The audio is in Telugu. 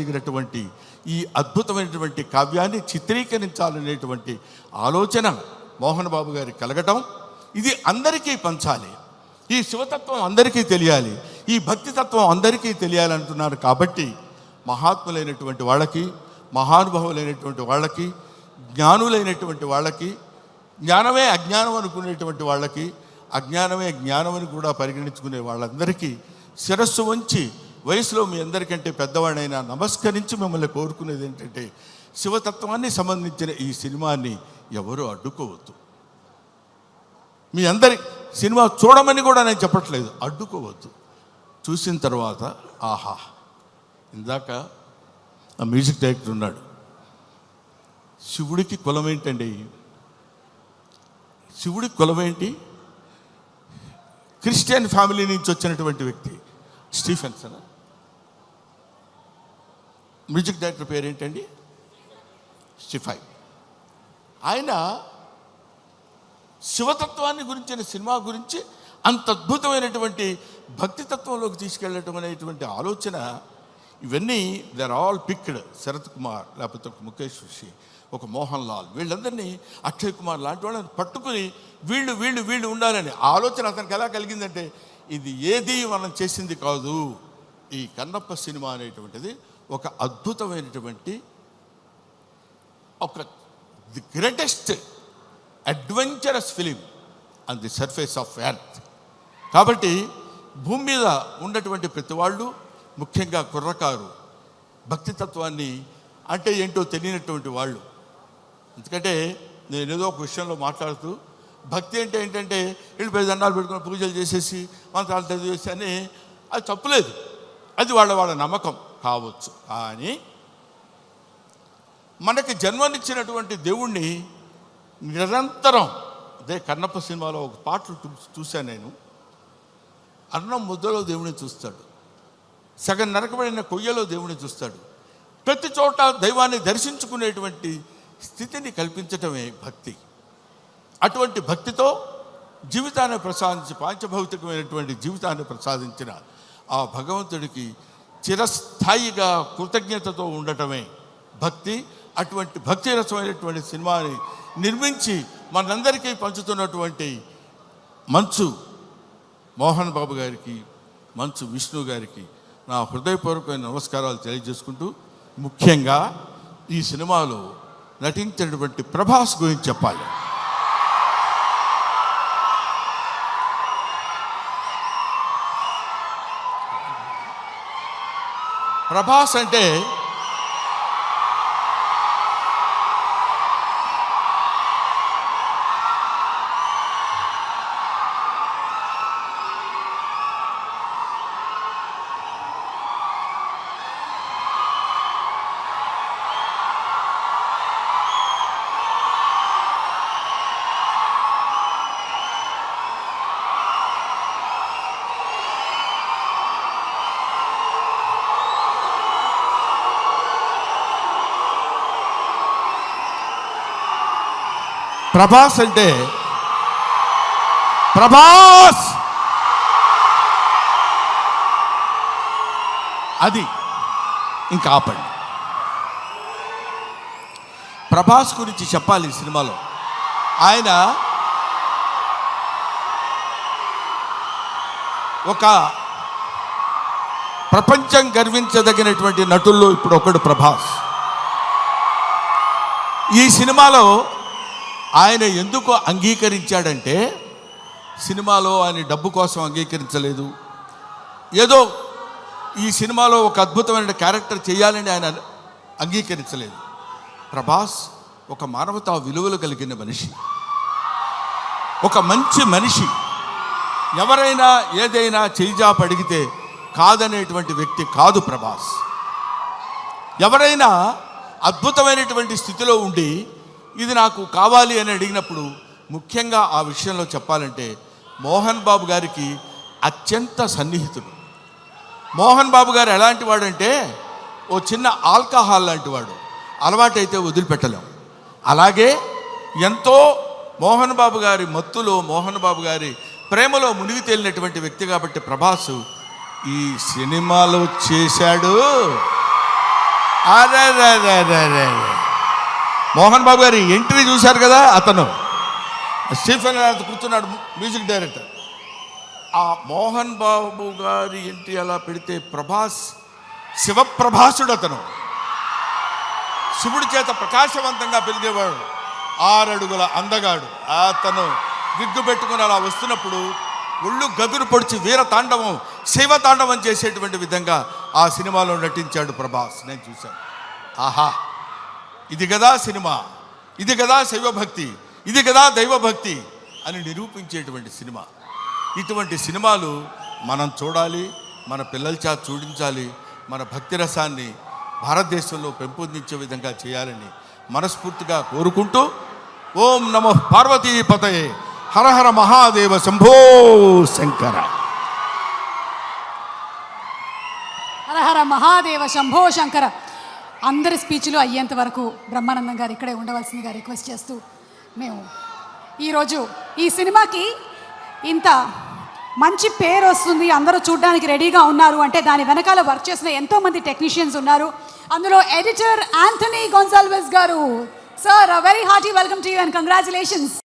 కలిగినటువంటి ఈ అద్భుతమైనటువంటి కావ్యాన్ని చిత్రీకరించాలనేటువంటి ఆలోచన మోహన్ బాబు గారికి కలగటం, ఇది అందరికీ పంచాలి, ఈ శివతత్వం అందరికీ తెలియాలి, ఈ భక్తితత్వం అందరికీ తెలియాలంటున్నారు. కాబట్టి మహాత్ములైనటువంటి వాళ్ళకి, మహానుభావులైనటువంటి వాళ్ళకి, జ్ఞానులైనటువంటి వాళ్ళకి, జ్ఞానమే అజ్ఞానం అనుకునేటువంటి వాళ్ళకి, అజ్ఞానమే జ్ఞానం అని కూడా పరిగణించుకునే వాళ్ళందరికీ శిరస్సు వంచి, వయసులో మీ అందరికంటే పెద్దవాడైనా నమస్కరించి మిమ్మల్ని కోరుకునేది ఏంటంటే, శివతత్వాన్ని సంబంధించిన ఈ సినిమాని ఎవరు అడ్డుకోవద్దు. మీ అందరి సినిమా చూడమని కూడా నేను చెప్పట్లేదు, అడ్డుకోవద్దు. చూసిన తర్వాత ఆహా, ఇందాక ఆ మ్యూజిక్ డైరెక్టర్ ఉన్నాడు, శివుడికి కులం ఏంటండి? శివుడికి కులం ఏంటి? క్రిస్టియన్ ఫ్యామిలీ నుంచి వచ్చినటువంటి వ్యక్తి స్టీఫెన్సన్. మ్యూజిక్ డైరెక్టర్ పేరు ఏంటండి? స్టీఫై. ఆయన శివతత్వాన్ని గురించిన సినిమా గురించి అంత అద్భుతమైనటువంటి భక్తితత్వంలోకి తీసుకెళ్ళటం అనేటువంటి ఆలోచన, ఇవన్నీ they are all picked. Sharath Kumar, లేకపోతే ఒక ముఖేష్ ఋషి, ఒక మోహన్ లాల్, వీళ్ళందరినీ, అక్షయ్ కుమార్ లాంటి వాళ్ళని పట్టుకుని వీళ్ళు వీళ్ళు వీళ్ళు ఉండాలని ఆలోచన అతనికి ఎలా కలిగిందంటే, ఇది ఏది మనం చేసింది కాదు, ఈ కన్నప్ప సినిమా అనేటువంటిది ఒక అద్భుతమైనటువంటి, ఒక the greatest adventurous film on the surface of earth. కాబట్టి భూమి మీద ఉన్నటువంటి ప్రతి వాళ్ళు, ముఖ్యంగా కుర్రకారు, భక్తితత్వాన్ని అంటే ఏంటో తెలియనటువంటి వాళ్ళు. ఎందుకంటే నేను ఏదో ఒక విషయంలో మాట్లాడుతూ, భక్తి అంటే ఏంటంటే వీళ్ళు దండాలు పెట్టుకుని పూజలు చేసేసి మంత్రాలు చదివేసి అని, అది తప్పులేదు, అది వాళ్ళ నమ్మకం కావచ్చు. కానీ మనకి జన్మనిచ్చినటువంటి దేవుణ్ణి నిరంతరం, అదే కన్నప్ప సినిమాలో ఒక పాటలు చూశాను నేను, అన్నం ముద్దలో దేవుని చూస్తాడు, సగం నరకబడిన కొయ్యలో దేవుని చూస్తాడు, ప్రతి చోట దైవాన్ని దర్శించుకునేటువంటి స్థితిని కల్పించటమే భక్తి. అటువంటి భక్తితో జీవితాన్ని ప్రసాదించి, పాంచభౌతికమైనటువంటి జీవితాన్ని ప్రసాదించిన ఆ భగవంతుడికి చిరస్థాయిగా కృతజ్ఞతతో ఉండటమే భక్తి. అటువంటి భక్తి రసమైనటువంటి సినిమాని నిర్మించి మనందరికీ పంచుతున్నటువంటి మంచు మోహన్ బాబు గారికి, మంచు విష్ణు గారికి నా హృదయపూర్వకమైన నమస్కారాలు తెలియజేసుకుంటూ, ముఖ్యంగా ఈ సినిమాలో నటించినటువంటి ప్రభాస్ గురించి చెప్పాలి. ప్రభాస్ అంటే ప్రభాస్ అంటే ప్రభాస్ అది ఇంకా ఆపండి. ప్రభాస్ గురించి చెప్పాలి. ఈ సినిమాలో ఆయన ఒక ప్రపంచం గర్వించదగినటువంటి నటుల్లో ఇప్పుడు ఒకడు ప్రభాస్. ఈ సినిమాలో ఆయన ఎందుకు అంగీకరించాడంటే, సినిమాలో ఆయన డబ్బు కోసం అంగీకరించలేదు, ఏదో ఈ సినిమాలో ఒక అద్భుతమైన క్యారెక్టర్ చేయాలని ఆయన అంగీకరించలేదు. ప్రభాస్ ఒక మానవతా విలువలు కలిగిన మనిషి, ఒక మంచి మనిషి. ఎవరైనా ఏదైనా చేయిజాప అడిగితే కాదనేటువంటి వ్యక్తి కాదు ప్రభాస్. ఎవరైనా అద్భుతమైనటువంటి స్థితిలో ఉండి ఇది నాకు కావాలి అని అడిగినప్పుడు, ముఖ్యంగా ఆ విషయంలో చెప్పాలంటే మోహన్ బాబు గారికి అత్యంత సన్నిహితుడు. మోహన్ బాబు గారు ఎలాంటి వాడంటే, ఓ చిన్న ఆల్కహాల్ లాంటి వాడు, అలవాటైతే వదిలిపెట్టలేం. అలాగే ఎంతో మోహన్ బాబు గారి మత్తులో, మోహన్ బాబు గారి ప్రేమలో మునిగి తేలినటువంటి వ్యక్తి. కాబట్టి ప్రభాస్ ఈ సినిమాలో చేశాడు. అరే మోహన్ బాబు గారి ఎంట్రీ చూశారు కదా, అతను స్టీఫెన్ కూర్చున్నాడు మ్యూజిక్ డైరెక్టర్. ఆ మోహన్ బాబు గారి ఎంట్రీ అలా పెడితే ప్రభాస్ శివప్రభాసుడు, అతను శివుడి చేత ప్రకాశవంతంగా పెరిగేవాడు, 6 అడుగుల అందగాడు. అతను విగ్గు పెట్టుకుని అలా వస్తున్నప్పుడు ఒళ్ళు గగురు పొడిచి వీర తాండవం శైవ తాండవం చేసేటువంటి విధంగా ఆ సినిమాలో నటించాడు ప్రభాస్. నేను చూశాను. ఆహా, ఇది కదా సినిమా, ఇది కదా శైవభక్తి, ఇది కదా దైవభక్తి అని నిరూపించేటువంటి సినిమా. ఇటువంటి సినిమాలు మనం చూడాలి, మన పిల్లల చేత చూడించాలి, మన భక్తి రసాన్ని భారతదేశంలో పెంపొందించే విధంగా చేయాలని మనస్ఫూర్తిగా కోరుకుంటూ, ఓం నమో పార్వతీపతయే, హర హర మహాదేవ, శంభో శంకర. హర హర మహాదేవ, శంభో శంకర. అందరి స్పీచ్లు అయ్యేంత వరకు బ్రహ్మానందం గారు ఇక్కడే ఉండవలసిందిగా రిక్వెస్ట్ చేస్తూ, మేము ఈరోజు ఈ సినిమాకి ఇంత మంచి పేరు వస్తుంది, అందరూ చూడడానికి రెడీగా ఉన్నారు అంటే దాని వెనకాల వర్క్ చేసిన ఎంతోమంది టెక్నీషియన్స్ ఉన్నారు. అందులో ఎడిటర్ యాంథనీ గొన్సాల్వెస్ గారు. Sir, very hearty welcome to you and congratulations.